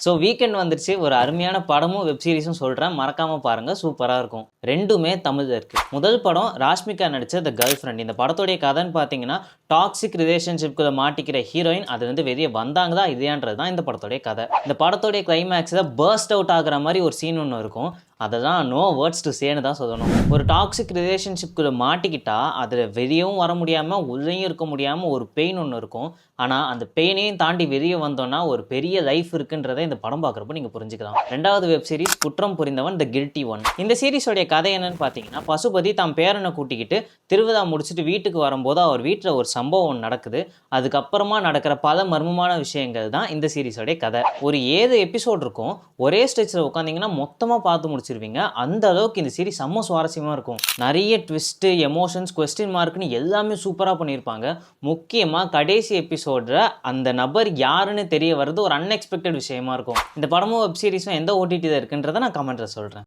So weekend வந்துருச்சு. ஒரு அருமையான படமும் வெப் சீரிஸும் சொல்கிறேன், மறக்காமல் பாருங்கள், சூப்பராக இருக்கும். ரெண்டுமே தமிழில் இருக்குது. முதல் படம் ராஷ்மிகா நடித்த த கேர்ள் ஃப்ரெண்ட். இந்த படத்துடைய கதைன்னு பார்த்தீங்கன்னா, டாக்ஸிக் ரிலேஷன்ஷிப்குள்ளே மாட்டிக்கிற ஹீரோயின் அதுலேருந்து வெளியே வந்தாங்க தான் இல்லையான்றது தான் இந்த படத்துடைய கதை. இந்த படத்துடைய கிளைமேக்ஸில் பர்ஸ்ட் அவுட் ஆகிற மாதிரி ஒரு சீன் ஒன்று இருக்கும். அதை தான் நோ வேர்ட்ஸ் டு சேன்னு தான் சொல்லணும். ஒரு டாக்ஸிக் ரிலேஷன்ஷிப்குள்ளே மாட்டிக்கிட்டா அதில் வெளியவும் வர முடியாமல் உள்ளேயும் இருக்க முடியாமல் ஒரு பெயின் ஒன்று இருக்கும். ஆனால் அந்த பெயினையும் தாண்டி வெளியே வந்தோன்னா ஒரு பெரிய லைஃப் இருக்குன்றதை இந்த படம் பார்க்குறப்போ நீங்கள் புரிஞ்சுக்கலாம். ரெண்டாவது வெப் சீரிஸ் குற்றம் புரிந்தவன் த கில்ட்டி ஒன். இந்த சீரிஸோடைய கதை என்னன்னு பார்த்தீங்கன்னா, பசுபதி தாம் பேரனை கூட்டிக்கிட்டு திருவிழா முடிச்சுட்டு வீட்டுக்கு வரும்போது அவர் வீட்டில் ஒரு சம்பவம் நடக்குது. அதுக்கப்புறமா நடக்கிற பல மர்மமான விஷயங்கள் தான் இந்த சீரிஸோடைய கதை. ஒரு 7 எபிசோட் இருக்கும். ஒரே ஸ்டேஜில் உட்காந்திங்கன்னா மொத்தமாக பார்த்து முடிச்சிருவீங்க. அந்த அளவுக்கு இந்த சீரிஸ் செம்ம சுவாரஸ்யமாக இருக்கும். நிறைய ட்விஸ்ட்டு, எமோஷன்ஸ், கொஸ்டின் மார்க்னு எல்லாமே சூப்பராக பண்ணியிருப்பாங்க. முக்கியமாக கடைசி எபிசோடில் அந்த நபர் யாருன்னு தெரிய வர்றது ஒரு அன்எக்ஸ்பெக்டட் விஷயமா இருக்கும். இந்த படமும் வெப் சீரிஸும் எந்த ஓடிடியில் இருக்குன்றதை நான் கமெண்ட்டில் சொல்கிறேன்.